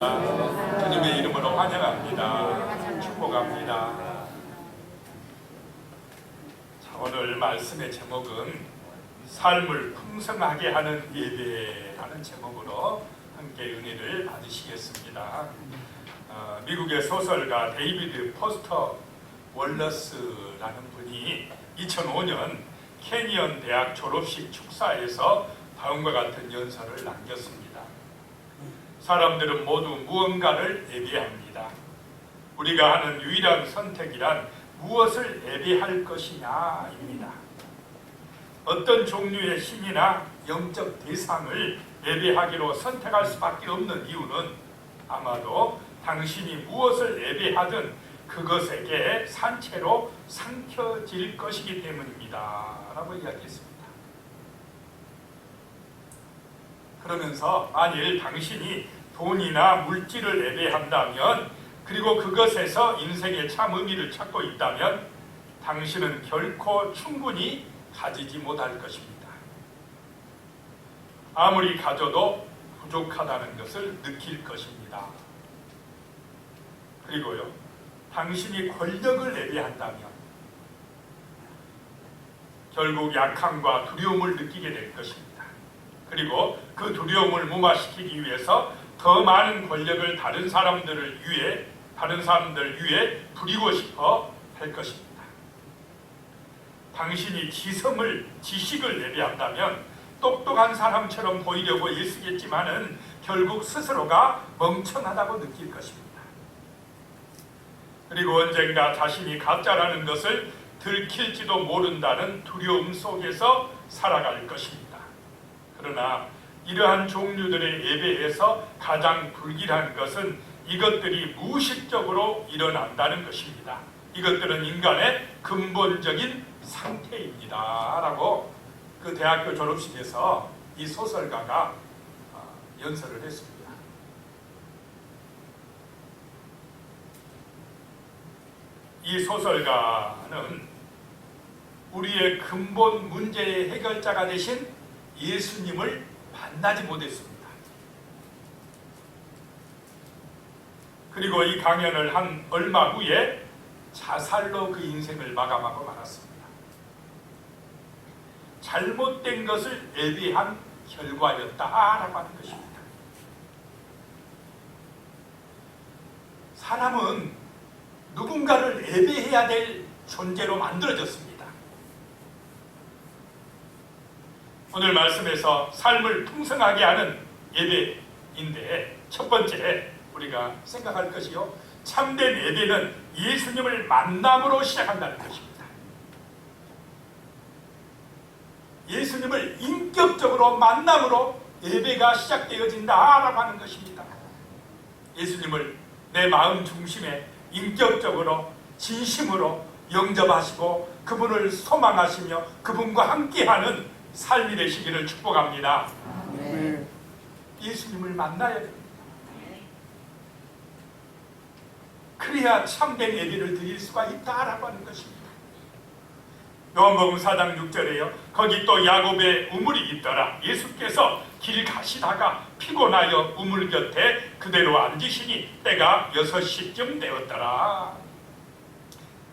주님의 이름으로 환영합니다. 축복합니다. 자, 오늘 말씀의 제목은 삶을 풍성하게 하는 예배라는 제목으로 함께 은혜를 받으시겠습니다. 미국의 소설가 데이비드 포스터 월러스라는 분이 2005년 캐니언 대학 졸업식 축사에서 다음과 같은 연설을 남겼습니다. 사람들은 모두 무언가를 예배합니다. 우리가 하는 유일한 선택이란 무엇을 예배할 것이냐입니다. 어떤 종류의 신이나 영적 대상을 예배하기로 선택할 수밖에 없는 이유는 아마도 당신이 무엇을 예배하든 그것에게 산채로 삼켜질 것이기 때문입니다. 라고 이야기했습니다. 그러면서 만일 당신이 돈이나 물질을 예배한다면, 그리고 그것에서 인생의 참 의미를 찾고 있다면 당신은 결코 충분히 가지지 못할 것입니다. 아무리 가져도 부족하다는 것을 느낄 것입니다. 그리고요, 당신이 권력을 예배한다면 결국 약함과 두려움을 느끼게 될 것입니다. 그리고 그 두려움을 무마시키기 위해서 더 많은 권력을 다른 사람들 위에 부리고 싶어 할 것입니다. 당신이 지식을 예배한다면 똑똑한 사람처럼 보이려고 애쓰겠지만은 결국 스스로가 멍청하다고 느낄 것입니다. 그리고 언젠가 자신이 가짜라는 것을 들킬지도 모른다는 두려움 속에서 살아갈 것입니다. 그러나 이러한 종류들의 예배에서 가장 불길한 것은 이것들이 무의식적으로 일어난다는 것입니다. 이것들은 인간의 근본적인 상태입니다. 라고 그 대학교 졸업식에서 이 소설가가 연설을 했습니다. 이 소설가는 우리의 근본 문제의 해결자가 되신 예수님을 만나지 못했습니다. 그리고 이 강연을 한 얼마 후에 자살로 그 인생을 마감하고 말았습니다. 잘못된 것을 예배한 결과였다라고 하는 것입니다. 사람은 누군가를 예배해야 될 존재로 만들어졌습니다. 오늘 말씀에서 삶을 풍성하게 하는 예배인데, 첫 번째 우리가 생각할 것이요, 참된 예배는 예수님을 만남으로 시작한다는 것입니다. 예수님을 인격적으로 만남으로 예배가 시작되어진다라고 하는 것입니다. 예수님을 내 마음 중심에 인격적으로 진심으로 영접하시고 그분을 소망하시며 그분과 함께하는 삶이 되시기를 축복합니다. 예수님을 만나야 됩니다. 그래야 참된 예배를 드릴 수가 있다라고 하는 것입니다. 요한복음 4장 6절에요. 거기 또 야곱의 우물이 있더라. 예수께서 길 가시다가 피곤하여 우물 곁에 그대로 앉으시니 때가 6시쯤 되었더라.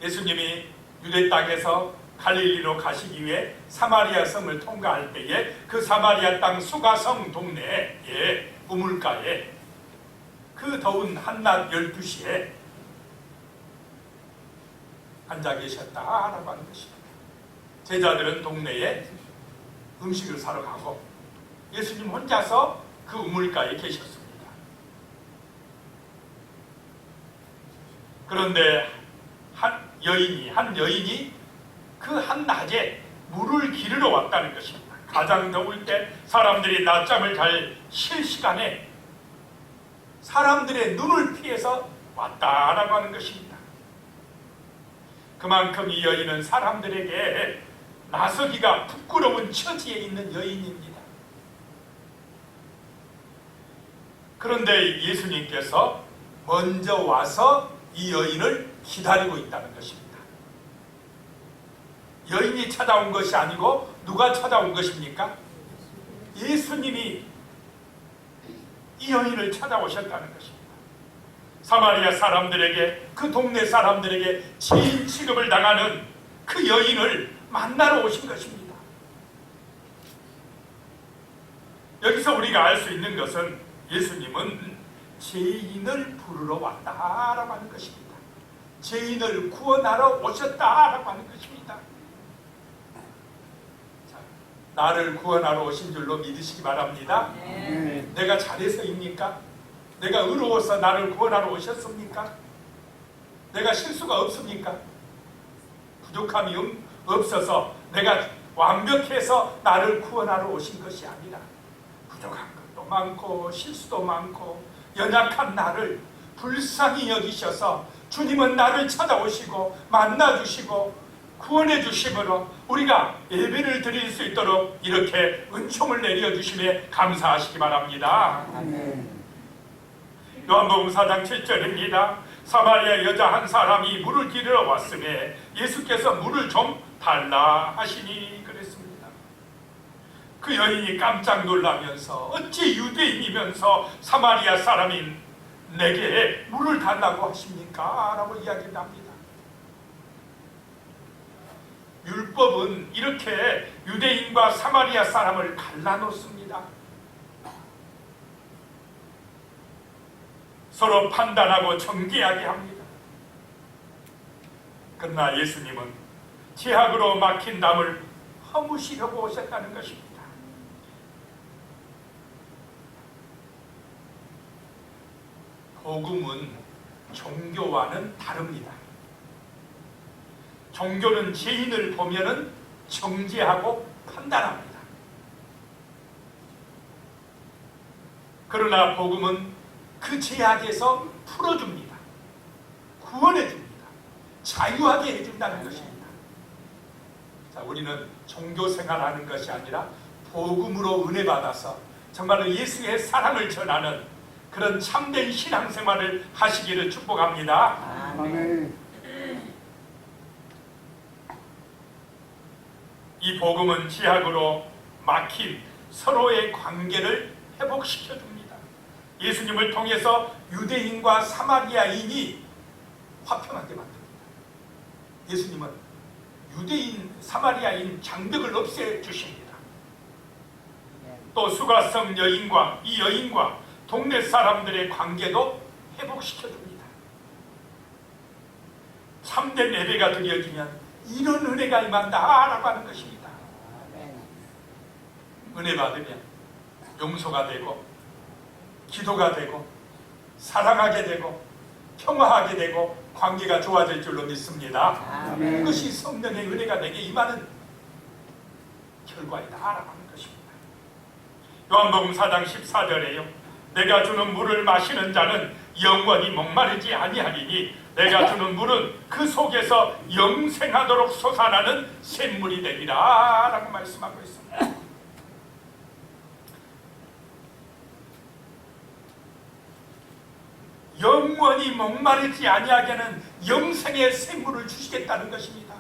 예수님이 유대 땅에서 갈릴리로 가시기 위해 사마리아 성을 통과할 때에 그 사마리아 땅 수가성 동네의 우물가에 그 더운 한낮 12시에 앉아 계셨다라고 하는 것입니다. 제자들은 동네에 음식을 사러 가고 예수님 혼자서 그 우물가에 계셨습니다. 그런데 한 여인이 그 한낮에 물을 기르러 왔다는 것입니다. 가장 더울 때 사람들이 낮잠을 잘 쉴 시간에 사람들의 눈을 피해서 왔다라고 하는 것입니다. 그만큼 이 여인은 사람들에게 나서기가 부끄러운 처지에 있는 여인입니다. 그런데 예수님께서 먼저 와서 이 여인을 기다리고 있다는 것입니다. 여인이 찾아온 것이 아니고 누가 찾아온 것입니까? 예수님이 이 여인을 찾아오셨다는 것입니다. 사마리아 사람들에게, 그 동네 사람들에게 죄인 취급을 당하는 그 여인을 만나러 오신 것입니다. 여기서 우리가 알 수 있는 것은 예수님은 죄인을 부르러 왔다라고 하는 것입니다. 죄인을 구원하러 오셨다라고 하는 것입니다. 자, 나를 구원하러 오신 줄로 믿으시기 바랍니다. 내가 잘해서입니까? 내가 의로워서 나를 구원하러 오셨습니까? 내가 실수가 없습니까? 부족함이 없어서 내가 완벽해서 나를 구원하러 오신 것이 아니라 부족한 것도 많고 실수도 많고 연약한 나를 불쌍히 여기셔서 주님은 나를 찾아오시고 만나주시고 구원해 주심으로 우리가 예배를 드릴 수 있도록 이렇게 은총을 내려주심에 감사하시기 바랍니다. 아멘. 요한복음 4장 7절입니다. 사마리아 여자 한 사람이 물을 기르러 왔음에 예수께서 물을 좀 달라 하시니 그랬습니다. 그 여인이 깜짝 놀라면서 어찌 유대인이면서 사마리아 사람인 내게 물을 달라고 하십니까? 라고 이야기를 합니다. 율법은 이렇게 유대인과 사마리아 사람을 갈라놓습니다. 서로 판단하고 정죄하게 합니다. 그러나 예수님은 죄악으로 막힌 담을 허무시려고 오셨다는 것입니다. 복음은 종교와는 다릅니다. 종교는 죄인을 보면은 정죄하고 판단합니다. 그러나 복음은 그 죄악에서 풀어줍니다. 구원해줍니다. 자유하게 해준다는 것입니다. 자, 우리는 종교 생활하는 것이 아니라 복음으로 은혜 받아서 정말로 예수의 사랑을 전하는 그런 참된 신앙생활을 하시기를 축복합니다. 아멘. 이 복음은 죄악으로 막힌 서로의 관계를 회복시켜줍니다. 예수님을 통해서 유대인과 사마리아인이 화평하게 만듭니다. 예수님은 유대인, 사마리아인 장벽을 없애주십니다. 또 수가성 여인과 이 여인과 동네 사람들의 관계도 회복시켜줍니다. 참된 예배가 드려지면 이런 은혜가 임한다라고 하는 것입니다. 은혜 받으면 용서가 되고 기도가 되고 사랑하게 되고 평화하게 되고 관계가 좋아질 줄로 믿습니다. 아멘. 그것이 성령의 은혜가 내게 임하는 결과이다라고 하는 것입니다. 요한복음 4장 14절에요. 내가 주는 물을 마시는 자는 영원히 목마르지 아니하리니 내가 주는 물은 그 속에서 영생하도록 솟아나는 샘물이 되리라 라고 말씀하고 있습니다. 영원히 목마르지 아니하게 하는 영생의 샘물을 주시겠다는 것입니다.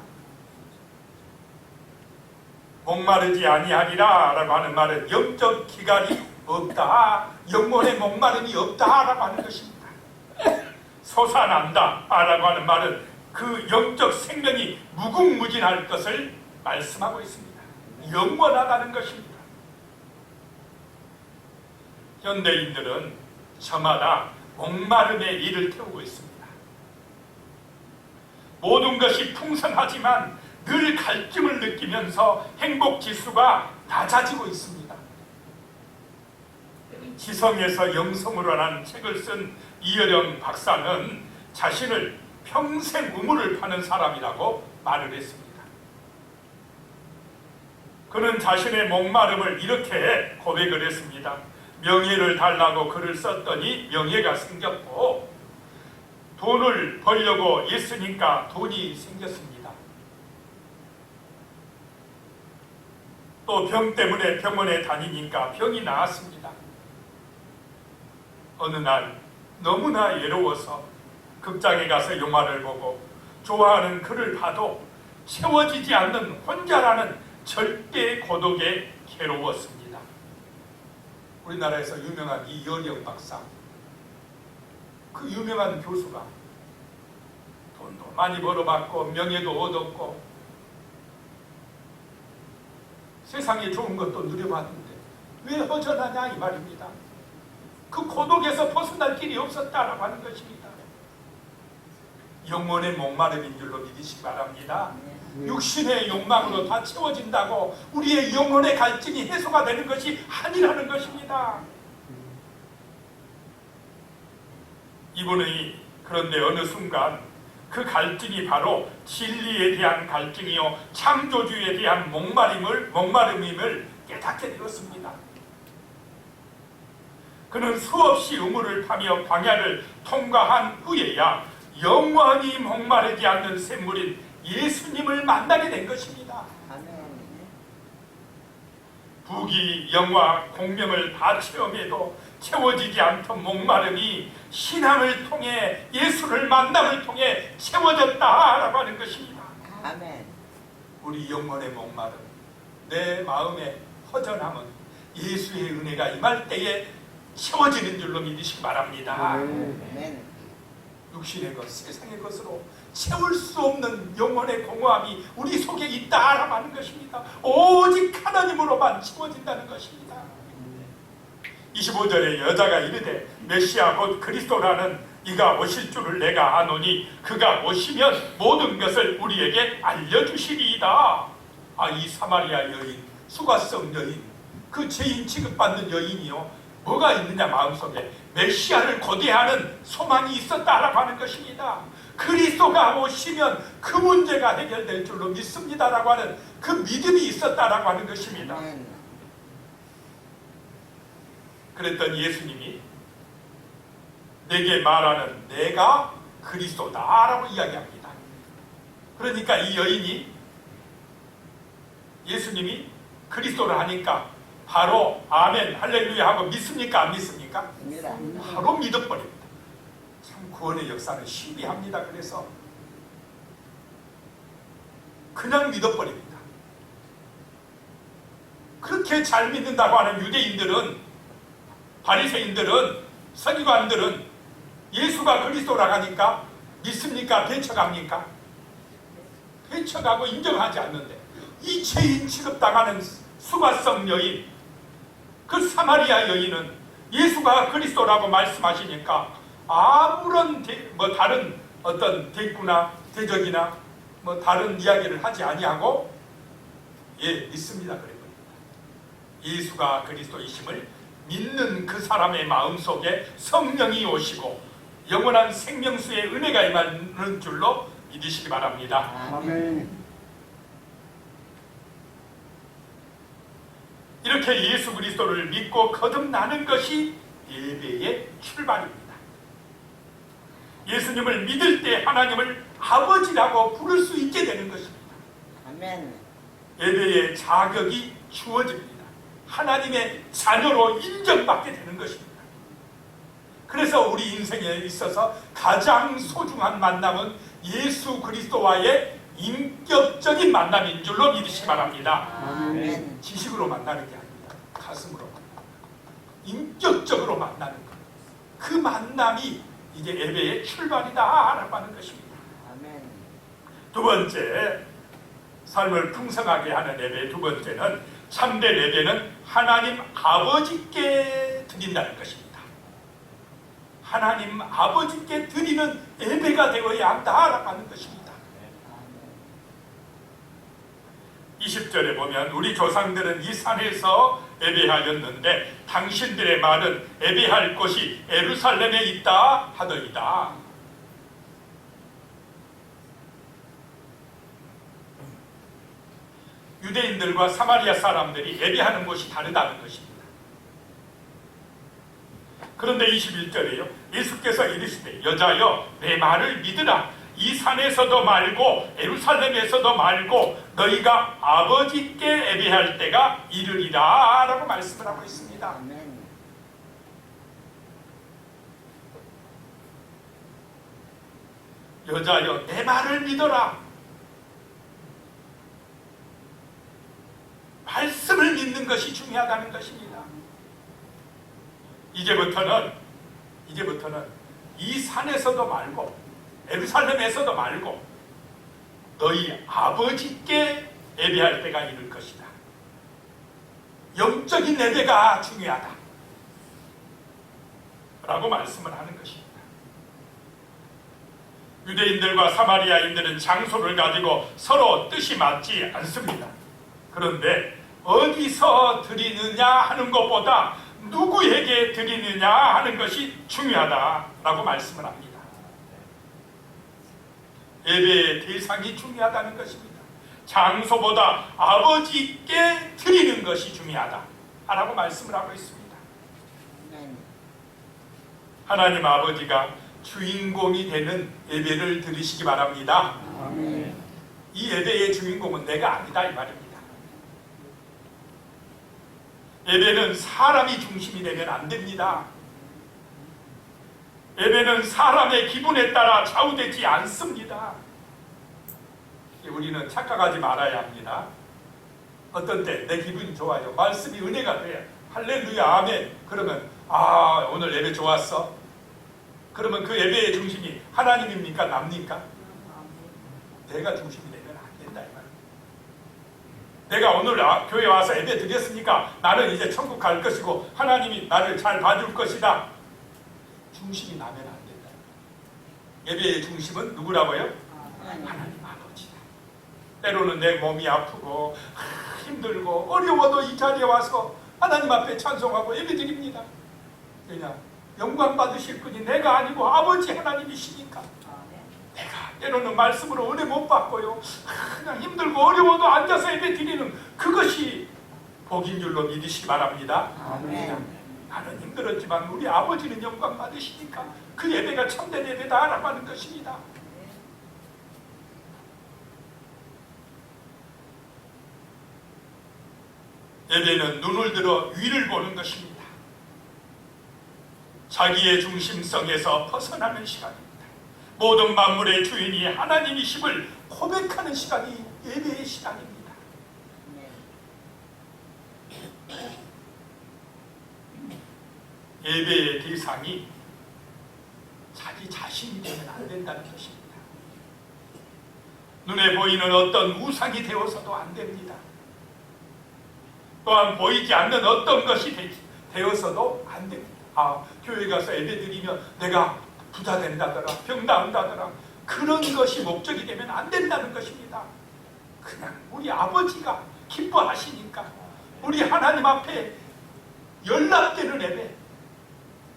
목마르지 아니하리라 라고 하는 말은 영적 기갈이 없다, 영혼의 목마름이 없다 라고 하는 것입니다. 솟아난다 라고 하는 말은 그 영적 생명이 무궁무진할 것을 말씀하고 있습니다. 영원하다는 것입니다. 현대인들은 저마다 목마름의 일을 태우고 있습니다. 모든 것이 풍성하지만 늘 갈증을 느끼면서 행복지수가 낮아지고 있습니다. 지성에서 영성으로 라는 책을 쓴 이여령 박사는 자신을 평생 우물을 파는 사람이라고 말을 했습니다. 그는 자신의 목마름을 이렇게 고백을 했습니다. 명예를 달라고 글을 썼더니 명예가 생겼고 돈을 벌려고 애쓰니까 돈이 생겼습니다. 또 병 때문에 병원에 다니니까 병이 나았습니다. 어느 날 너무나 외로워서 극장에 가서 영화를 보고 좋아하는 글을 봐도 채워지지 않는 혼자라는 절대 고독에 괴로웠습니다. 우리나라에서 유명한 이여령 박사, 그 유명한 교수가 돈도 많이 벌어봤고 명예도 얻었고 세상에 좋은 것도 누려봤는데 왜 허전하냐 이 말입니다. 그 고독에서 벗어날 길이 없었다라고 하는 것입니다. 영혼의 목마름인 줄로 믿으시기 바랍니다. 육신의 욕망으로 다 채워진다고 우리의 영혼의 갈증이 해소가 되는 것이 아니라는 것입니다. 이분이 그런데 어느 순간 그 갈증이 바로 진리에 대한 갈증이요 창조주에 대한 목마름임을 깨닫게 되었습니다. 그는 수없이 우물을 파며 광야를 통과한 후에야 영원히 목마르지 않는 샘물인 예수님을 만나게 된 것입니다. 부귀, 영화, 공명을 다 체험해도 채워지지 않던 목마름이 신앙을 통해 예수를 만남을 통해 채워졌다라고 하는 것입니다. 아멘. 우리 영혼의 목마름, 내 마음의 허전함은 예수의 은혜가 임할 때에 채워지는 줄로 믿으시기 바랍니다. 아멘. 육신의 것, 세상의 것으로 채울 수 없는 영혼의 공허함이 우리 속에 있다라고 하는 것입니다. 오직 하나님으로만 채워진다는 것입니다. 25절에 여자가 이르되 메시아 곧 그리스도라는 이가 오실 줄을 내가 아노니 그가 오시면 모든 것을 우리에게 알려주시리이다. 이 사마리아 여인, 수가성 여인, 그 죄인 취급받는 여인이요 뭐가 있느냐 마음속에 메시아를 고대하는 소망이 있었다라고 하는 것입니다. 그리스도가 오시면 그 문제가 해결될 줄로 믿습니다라고 하는 그 믿음이 있었다라고 하는 것입니다. 그랬더니 예수님이 내게 말하는 내가 그리스도다라고 이야기합니다. 그러니까 이 여인이 예수님이 그리스도를 하니까 바로 아멘 할렐루야 하고 믿습니까 안 믿습니까? 바로 믿어버립니다. 참 구원의 역사는 신비합니다. 그래서 그냥 믿어버립니다. 그렇게 잘 믿는다고 하는 유대인들은, 바리새인들은, 서기관들은 예수가 그리스도라고 하니까 믿습니까? 배척합니까? 배척하고 인정하지 않는데 이 죄인 취급당하는 수가성 여인, 그 사마리아 여인은 예수가 그리스도라고 말씀하시니까 아무런 다른 어떤 대꾸나 대적이나 다른 이야기를 하지 아니하고 믿습니다. 그랬거든요. 예수가 그리스도이심을 믿는 그 사람의 마음속에 성령이 오시고 영원한 생명수의 은혜가 임하는 줄로 믿으시기 바랍니다. 아멘. 이렇게 예수 그리스도를 믿고 거듭나는 것이 예배의 출발입니다. 예수님을 믿을 때 하나님을 아버지라고 부를 수 있게 되는 것입니다. 아멘. 예배의 자격이 주어집니다. 하나님의 자녀로 인정받게 되는 것입니다. 그래서 우리 인생에 있어서 가장 소중한 만남은 예수 그리스도와의 인격적인 만남인 줄로 믿으시기 바랍니다. 아멘. 지식으로 만나는 게 아닙니다. 가슴으로 인격적으로 만나는 것. 그 만남이 이제 예배의 출발이다라고 하는 것입니다. 아멘. 두 번째, 삶을 풍성하게 하는 예배 두 번째는 참된 예배는 하나님 아버지께 드린다는 것입니다. 하나님 아버지께 드리는 예배가 되어야 한다라고 하는 것입니다. 20절에 보면 우리 조상들은 이 산에서 예배하였는데 당신들의 말은 예배할 곳이 예루살렘에 있다 하더이다. 유대인들과 사마리아 사람들이 예배하는 곳이 다르다는 것입니다. 그런데 21절에요. 예수께서 이르시되 여자여 내 말을 믿으라. 이 산에서도 말고 예루살렘에서도 말고 너희가 아버지께 예배할 때가 이르리라 라고 말씀을 하고 있습니다. 아멘. 여자여 내 말을 믿어라. 말씀을 믿는 것이 중요하다는 것입니다. 이제부터는 이 산에서도 말고 예루살렘에서도 말고 너희 아버지께 예배할 때가 이를 것이다. 영적인 예배가 중요하다 라고 말씀을 하는 것입니다. 유대인들과 사마리아인들은 장소를 가지고 서로 뜻이 맞지 않습니다. 그런데 어디서 드리느냐 하는 것보다 누구에게 드리느냐 하는 것이 중요하다라고 말씀을 합니다. 예배의 대상이 중요하다는 것입니다. 장소보다 아버지께 드리는 것이 중요하다라고 말씀을 하고 있습니다. 아멘. 하나님 아버지가 주인공이 되는 예배를 드리시기 바랍니다. 아멘. 이 예배의 주인공은 내가 아니다 이 말입니다. 예배는 사람이 중심이 되면 안 됩니다. 예배는 사람의 기분에 따라 좌우되지 않습니다. 우리는 착각하지 말아야 합니다. 어떤 때 내 기분이 좋아요. 말씀이 은혜가 돼. 할렐루야 아멘. 그러면 오늘 예배 좋았어. 그러면 그 예배의 중심이 하나님입니까? 납니까? 내가 중심이 되면 안 된다 이 말입니다. 내가 오늘 교회 와서 예배 드렸으니까 나는 이제 천국 갈 것이고 하나님이 나를 잘 봐줄 것이다. 중심이 나면 안 된다. 예배의 중심은 누구라고요? 하나님 아버지다. 때로는 내 몸이 아프고 힘들고 어려워도 이 자리에 와서 하나님 앞에 찬송하고 예배 드립니다. 왜냐? 영광 받으실 분이 내가 아니고 아버지 하나님이시니까. 내가 때로는 말씀으로 은혜 못 받고요. 그냥 힘들고 어려워도 앉아서 예배 드리는 그것이 복인 줄로 믿으시기 바랍니다. 아멘. 나는 힘들었지만 우리 아버지는 영광 받으시니까 그 예배가 참된 예배다라고 하는 것입니다. 예배는 눈을 들어 위를 보는 것입니다. 자기의 중심성에서 벗어나는 시간입니다. 모든 만물의 주인이 하나님이심을 고백하는 시간이 예배의 시간입니다. 예배의 대상이 자기 자신이 되면 안 된다는 것입니다. 눈에 보이는 어떤 우상이 되어서도 안 됩니다. 또한 보이지 않는 어떤 것이 되어서도 안 됩니다. 교회 가서 예배 드리면 내가 부자 된다더라, 병 나은다더라, 그런 것이 목적이 되면 안 된다는 것입니다. 그냥 우리 아버지가 기뻐하시니까 우리 하나님 앞에 연락되는 예배,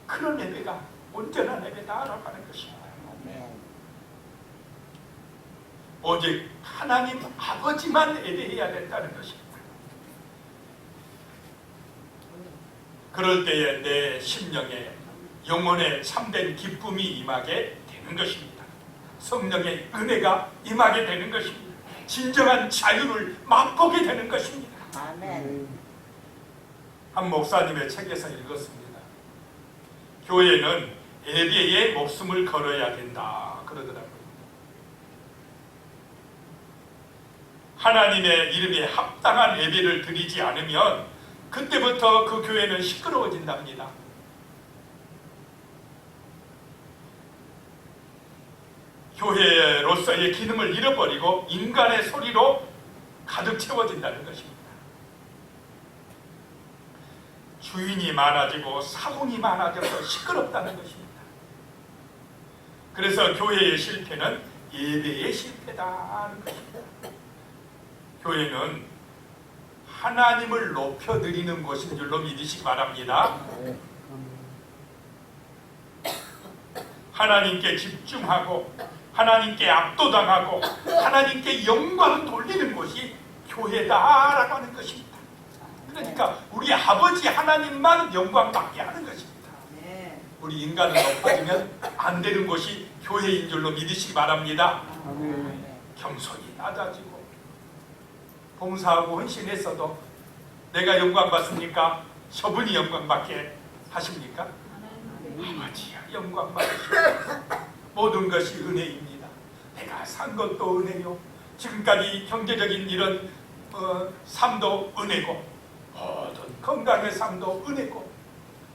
그런 예배가 온전한 예배다라고 하는 것입니다. 오직 하나님 아버지만 예배해야 된다는 것입니다. 그럴 때에 내 심령에 영혼의 참된 기쁨이 임하게 되는 것입니다. 성령의 은혜가 임하게 되는 것입니다. 진정한 자유를 맛보게 되는 것입니다. 아멘. 한 목사님의 책에서 읽었습니다. 교회는 예배에 목숨을 걸어야 된다 그러더라고요. 하나님의 이름에 합당한 예배를 드리지 않으면 그때부터 그 교회는 시끄러워진답니다. 교회로서의 기능을 잃어버리고 인간의 소리로 가득 채워진다는 것입니다. 주인이 많아지고 사공이 많아져서 시끄럽다는 것입니다. 그래서 교회의 실패는 예배의 실패다는 것입니다. 교회는 하나님을 높여드리는 곳인 줄로 믿으시기 바랍니다. 하나님께 집중하고 하나님께 압도당하고 하나님께 영광을 돌리는 곳이 교회다라고 하는 것입니다. 그러니까 우리 아버지 하나님만 영광받게 하는 것입니다. 우리 인간은 높아지면 안 되는 곳이 교회인 줄로 믿으시기 바랍니다. 겸손히 낮아지고 봉사하고 헌신했어도 내가 영광 받습니까? 저분이 영광 받게 하십니까? 아버지야 영광 받으시고 모든 것이 은혜입니다. 내가 산 것도 은혜요. 지금까지 경제적인 이런 삶도 은혜고 모든 건강의 삶도 은혜고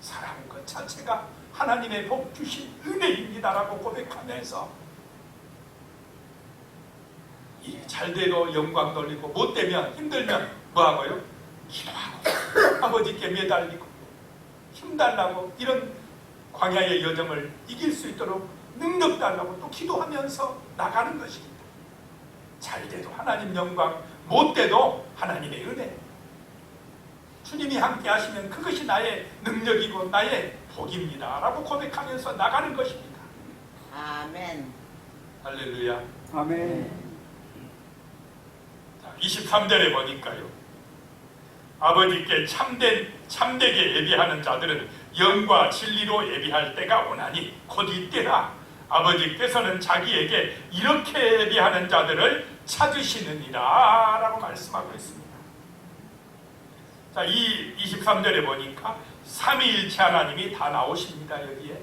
사랑한 것 자체가 하나님의 복 주신 은혜입니다라고 고백하면서 이 잘돼도 영광 돌리고 못되면 힘들면 뭐하고요? 기도하고 아버지께 매달리고 힘달라고 이런 광야의 여정을 이길 수 있도록 능력 달라고 또 기도하면서 나가는 것입니다. 잘돼도 하나님 영광, 못돼도 하나님의 은혜. 주님이 함께 하시면 그것이 나의 능력이고 나의 복입니다 라고 고백하면서 나가는 것입니다. 아멘. 할렐루야. 아멘. 23절에 보니까요, 아버지께 참되게 예비하는 자들은 영과 진리로 예비할 때가 오나니 곧 이때라. 아버지께서는 자기에게 이렇게 예비하는 자들을 찾으시느니라 라고 말씀하고 있습니다. 자, 이 23절에 보니까 삼위일체 하나님이 다 나오십니다. 여기에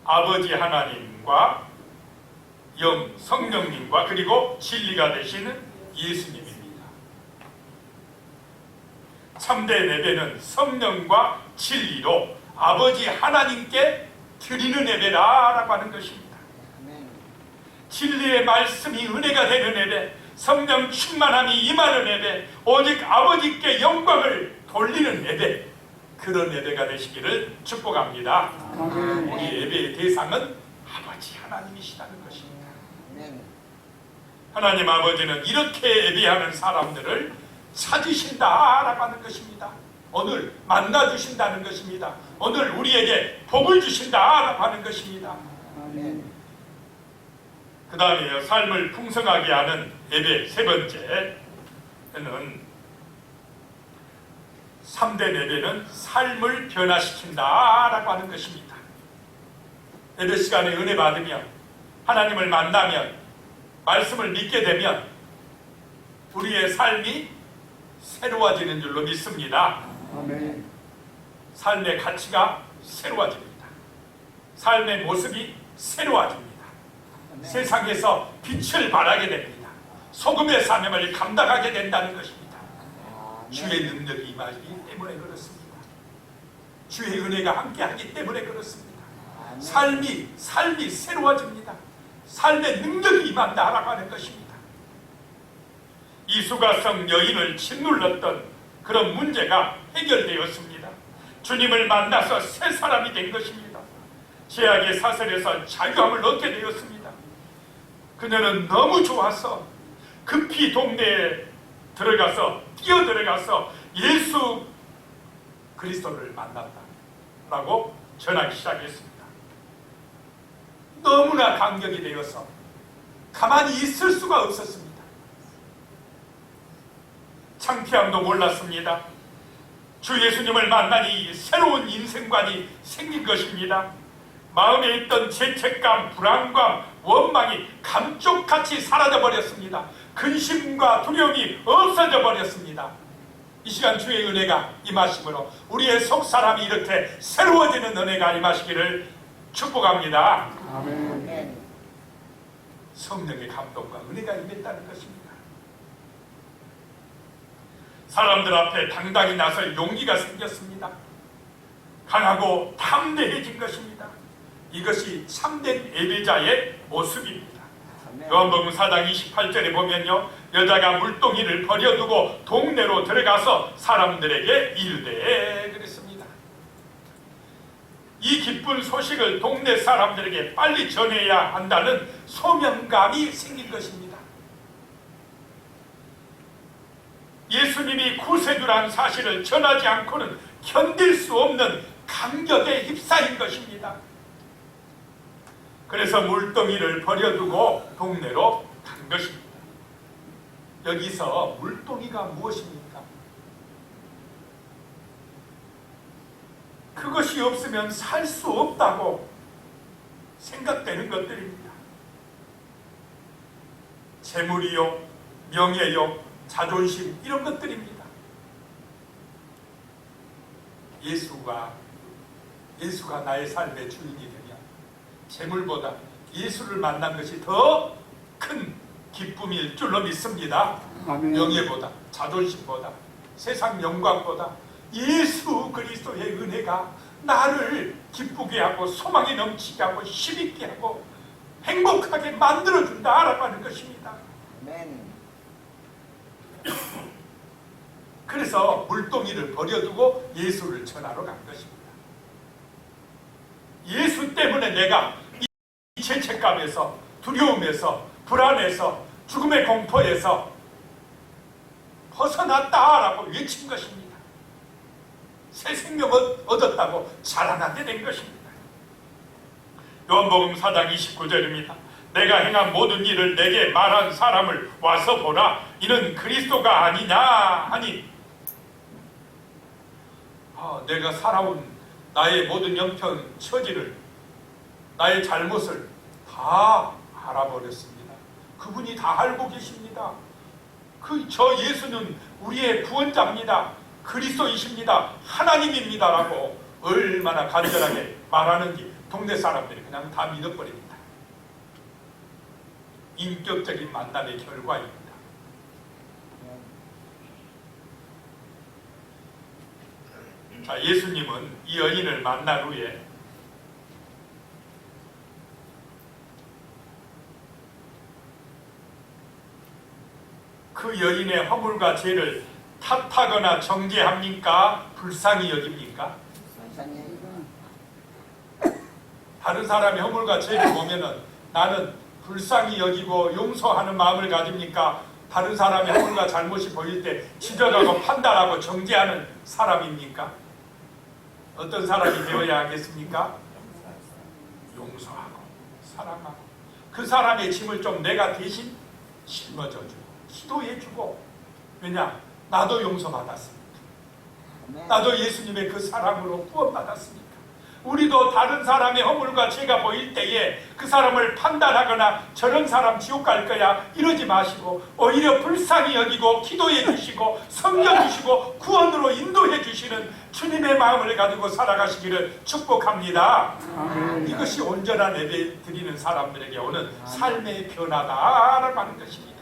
아버지 하나님과 영, 성령님과 그리고 진리가 되시는 예수님입니다. 참된 예배는 성령과 진리로 아버지 하나님께 드리는 예배라고 하는 것입니다. 아멘. 진리의 말씀이 은혜가 되는 예배, 성령 충만함이 임하는 예배, 오직 아버지께 영광을 돌리는 예배, 그런 예배가 되시기를 축복합니다. 아멘. 우리 예배의 대상은 아버지 하나님이시라는 것입니다. 아멘. 하나님 아버지는 이렇게 예배하는 사람들을 찾으신다라고 하는 것입니다. 오늘 만나주신다는 것입니다. 오늘 우리에게 복을 주신다라고 하는 것입니다. 아멘. 그 다음에 삶을 풍성하게 하는 예배 세 번째는 참된 예배는 삶을 변화시킨다라고 하는 것입니다. 예배 시간에 은혜 받으면, 하나님을 만나면, 말씀을 믿게 되면 우리의 삶이 새로워지는 줄로 믿습니다. 아멘. 삶의 가치가 새로워집니다. 삶의 모습이 새로워집니다. 세상에서 빛을 발하게 됩니다. 소금의 사명을 감당하게 된다는 것입니다. 주의 능력이 임하기 때문에 그렇습니다. 주의 은혜가 함께하기 때문에 그렇습니다. 삶이 새로워집니다. 삶의 능력이 임한다라고 하는 것입니다. 이수가성 여인을 짓눌렀던 그런 문제가 해결되었습니다. 주님을 만나서 새 사람이 된 것입니다. 죄악의 사슬에서 자유함을 얻게 되었습니다. 그녀는 너무 좋아서 급히 동네에 들어가서 뛰어들어가서 예수 그리스도를 만났다라고 전하기 시작했습니다. 너무나 감격이 되어서 가만히 있을 수가 없었습니다. 창피함도 몰랐습니다. 주 예수님을 만나니 새로운 인생관이 생긴 것입니다. 마음에 있던 죄책감, 불안감, 원망이 감쪽같이 사라져 버렸습니다. 근심과 두려움이 없어져 버렸습니다. 이 시간 주의 은혜가 임하심으로 우리의 속사람이 이렇게 새로워지는 은혜가 임하시기를 축복합니다. 아멘. 아멘. 성령의 감동과 은혜가 임했다는 것입니다. 사람들 앞에 당당히 나설 용기가 생겼습니다. 강하고 담대해진 것입니다. 이것이 참된 예배자의 모습입니다. 아멘. 요한복음 4장 28절에 보면요, 여자가 물동이를 버려두고 동네로 들어가서 사람들에게 이르되 그랬습니다. 이 기쁜 소식을 동네 사람들에게 빨리 전해야 한다는 소명감이 생긴 것입니다. 예수님이 구세주란 사실을 전하지 않고는 견딜 수 없는 감격에 휩싸인 것입니다. 그래서 물동이를 버려두고 동네로 간 것입니다. 여기서 물동이가 무엇입니까? 그것이 없으면 살 수 없다고 생각되는 것들입니다. 재물이요, 명예요, 자존심, 이런 것들입니다. 예수가 나의 삶의 주인이 되면 재물보다 예수를 만난 것이 더 큰 기쁨일 줄로 믿습니다. 아멘. 명예보다, 자존심보다, 세상 영광보다 예수 그리스도의 은혜가 나를 기쁘게 하고 소망이 넘치게 하고 힘있게 하고 행복하게 만들어준다라고 하는 것입니다. 아멘. 그래서 물동이를 버려두고 예수를 전하러 간 것입니다. 예수 때문에 내가 이 죄책감에서, 두려움에서, 불안에서, 죽음의 공포에서 벗어났다라고 외친 것입니다. 새 생명을 얻었다고 자랑하게 된 것입니다. 요한복음 4장 29절입니다. 내가 행한 모든 일을 내게 말한 사람을 와서 보라. 이는 그리스도가 아니냐 하니, 내가 살아온 나의 모든 형편 처지를, 나의 잘못을 다 알아버렸습니다. 그분이 다 알고 계십니다. 저 예수는 우리의 구원자입니다. 그리스도이십니다. 하나님입니다라고 얼마나 간절하게 말하는지 동네 사람들이 그냥 다 믿어버립니다. 인격적인 만남의 결과입니다. 자, 예수님은 이 여인을 만난 후에 그 여인의 허물과 죄를 탓하거나 정죄합니까? 불쌍히 여깁니까? 다른 사람의 허물과 죄를 보면은 나는 불쌍히 여기고 용서하는 마음을 가집니까? 다른 사람의 허물과 잘못이 보일 때 지적하고 판단하고 정죄하는 사람입니까? 어떤 사람이 되어야 하겠습니까? 용서하고 사랑하고 그 사람의 짐을 좀 내가 대신 짊어져주고 기도해주고. 왜냐? 나도 용서받았습니다. 나도 예수님의 그 사랑으로 구원받았습니까? 우리도 다른 사람의 허물과 죄가 보일 때에 그 사람을 판단하거나 저런 사람 지옥 갈 거야 이러지 마시고 오히려 불쌍히 여기고 기도해 주시고 섬겨주시고 구원으로 인도해 주시는 주님의 마음을 가지고 살아가시기를 축복합니다. 이것이 온전한 예배 드리는 사람들에게 오는 삶의 변화다라고 하는 것입니다.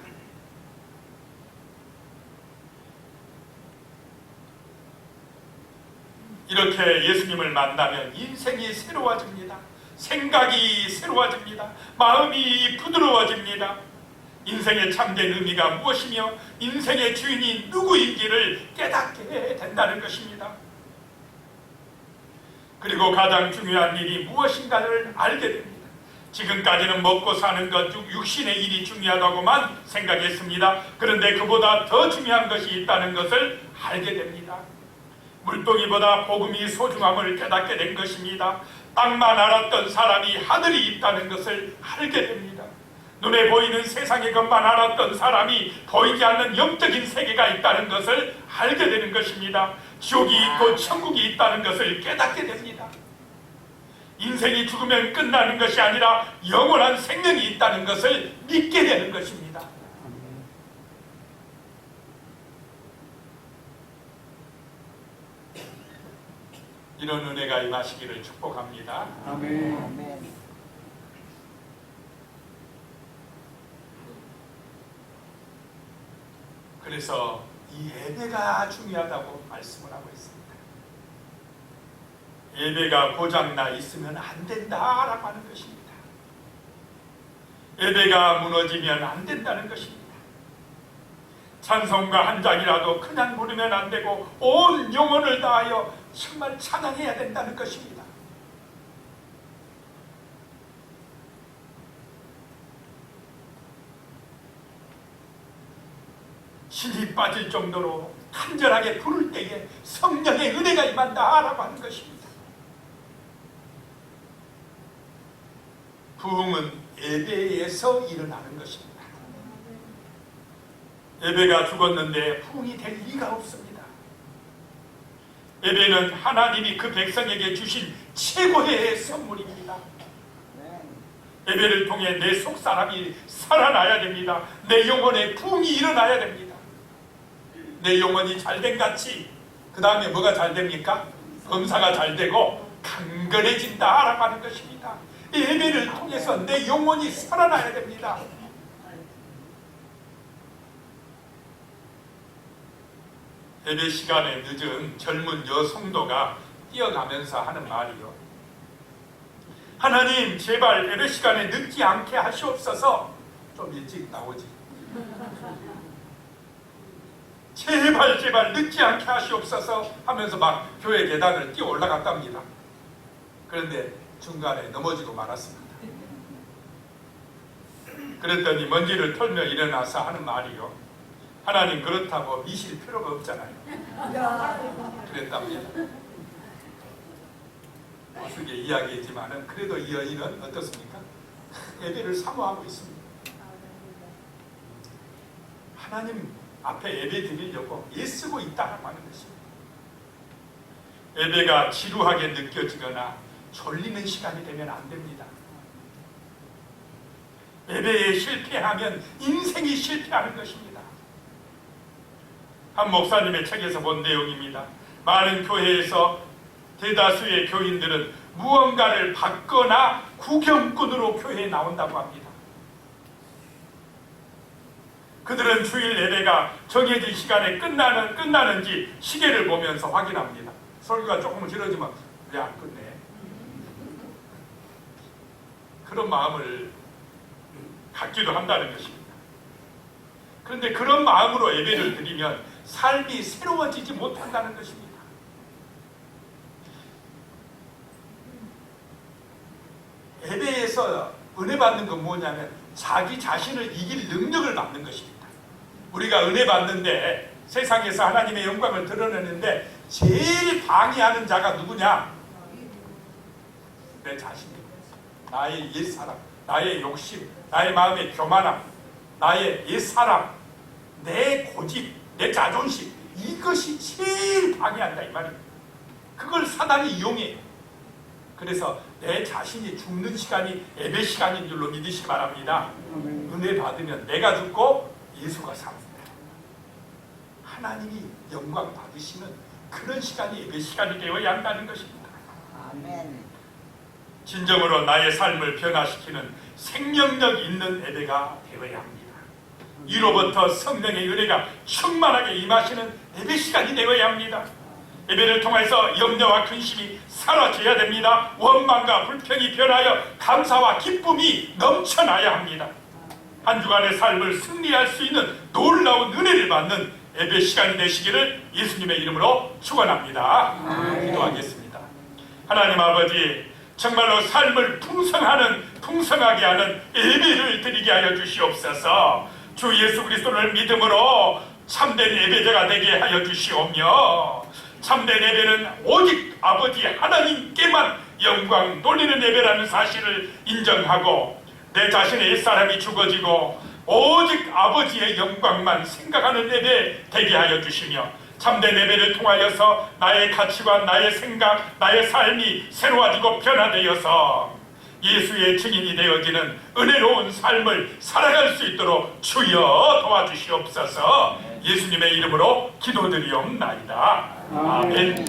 이렇게 예수님을 만나면 인생이 새로워집니다. 생각이 새로워집니다. 마음이 부드러워집니다. 인생의 참된 의미가 무엇이며 인생의 주인이 누구인지를 깨닫게 된다는 것입니다. 그리고 가장 중요한 일이 무엇인가를 알게 됩니다. 지금까지는 먹고 사는 것, 육신의 일이 중요하다고만 생각했습니다. 그런데 그보다 더 중요한 것이 있다는 것을 알게 됩니다. 물동이보다 복음이 소중함을 깨닫게 된 것입니다. 땅만 알았던 사람이 하늘이 있다는 것을 알게 됩니다. 눈에 보이는 세상의 것만 알았던 사람이 보이지 않는 영적인 세계가 있다는 것을 알게 되는 것입니다. 지옥이 있고 천국이 있다는 것을 깨닫게 됩니다. 인생이 죽으면 끝나는 것이 아니라 영원한 생명이 있다는 것을 믿게 되는 것입니다. 이런 은혜가 임하시기를 축복합니다. 아멘. 아멘. 그래서 이 예배가 중요하다고 말씀을 하고 있습니다. 예배가 고장나 있으면 안 된다라고 하는 것입니다. 예배가 무너지면 안 된다는 것입니다. 찬송가 한 장이라도 그냥 부르면 안 되고 온 영혼을 다하여 정말 찬양해야 된다는 것입니다. 신이 빠질 정도로 간절하게 부를 때에 성령의 은혜가 임한다라고 하는 것입니다. 부흥은 예배에서 일어나는 것입니다. 예배가 죽었는데 부흥이 될 리가 없습니다. 예배는 하나님이 그 백성에게 주신 최고의 선물입니다. 예배를 통해 내 속사람이 살아나야 됩니다. 내 영혼에 부흥이 일어나야 됩니다. 내 영혼이 잘된 같이 그 다음에 뭐가 잘 됩니까? 검사가 잘 되고 강건해진다라고 하는 것입니다. 예배를 통해서 내 영혼이 살아나야 됩니다. 예배 시간에 늦은 젊은 여성도가 뛰어가면서 하는 말이요. 하나님 제발 예배 시간에 늦지 않게 하시옵소서. 좀 일찍 나오지. 제발 늦지 않게 하시옵소서 하면서 막 교회 계단을 뛰어 올라갔답니다. 그런데 중간에 넘어지고 말았습니다. 그랬더니 먼지를 털며 일어나서 하는 말이요. 하나님 그렇다고 미실 필요가 없잖아요. 그랬답니다. 어떻게 이야기했지만은 그래도 이 여인은 어떻습니까? 예배를 사모하고 있습니다. 하나님 앞에 예배 드리려고 애쓰고 있다라고 하는 것입니다. 예배가 지루하게 느껴지거나 졸리는 시간이 되면 안 됩니다. 예배에 실패하면 인생이 실패하는 것입니다. 한 목사님의 책에서 본 내용입니다. 많은 교회에서 대다수의 교인들은 무언가를 받거나 구경꾼으로 교회에 나온다고 합니다. 그들은 주일 예배가 정해진 시간에 끝나는지 시계를 보면서 확인합니다. 설교가 조금 길어지면 왜 안 끝내? 그런 마음을 갖기도 한다는 것입니다. 그런데 그런 마음으로 예배를 드리면 삶이 새로워지지 못한다는 것입니다. 예배에서 은혜 받는 건 뭐냐면 자기 자신을 이길 능력을 받는 것입니다. 우리가 은혜 받는데 세상에서 하나님의 영광을 드러내는데 제일 방해하는 자가 누구냐? 내 자신입니다. 나의 옛사람, 나의 욕심, 나의 마음의 교만함, 나의 옛사람, 내 고집, 내 자존심, 이것이 제일 방해한다 이 말입니다. 그걸 사단이 이용해요. 그래서 내 자신이 죽는 시간이 예배 시간인 줄로 믿으시기 바랍니다. 은혜 받으면 내가 죽고 예수가 삽니다. 하나님이 영광 받으시는 그런 시간이 예배 시간이 되어야 한다는 것입니다. 아멘. 진정으로 나의 삶을 변화시키는 생명력 있는 예배가 되어야 합니다. 이로부터 성령의 은혜가 충만하게 임하시는 예배 시간이 되어야 합니다. 예배를 통해서 염려와 근심이 사라져야 됩니다. 원망과 불평이 변하여 감사와 기쁨이 넘쳐나야 합니다. 한 주간의 삶을 승리할 수 있는 놀라운 은혜를 받는 예배 시간이 되시기를 예수님의 이름으로 축원합니다. 기도하겠습니다. 하나님 아버지, 정말로 삶을 풍성하게 하는 예배를 드리게 하여 주시옵소서. 주 예수 그리스도를 믿음으로 참된 예배자가 되게 하여 주시오며, 참된 예배는 오직 아버지 하나님께만 영광 돌리는 예배라는 사실을 인정하고 내 자신의 옛사람이 죽어지고 오직 아버지의 영광만 생각하는 예배 되게 하여 주시며, 참된 예배를 통하여서 나의 가치관, 나의 생각, 나의 삶이 새로워지고 변화되어서 예수의 증인이 되어지는 은혜로운 삶을 살아갈 수 있도록 주여 도와주시옵소서. 예수님의 이름으로 기도드리옵나이다. 아멘.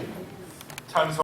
찬송.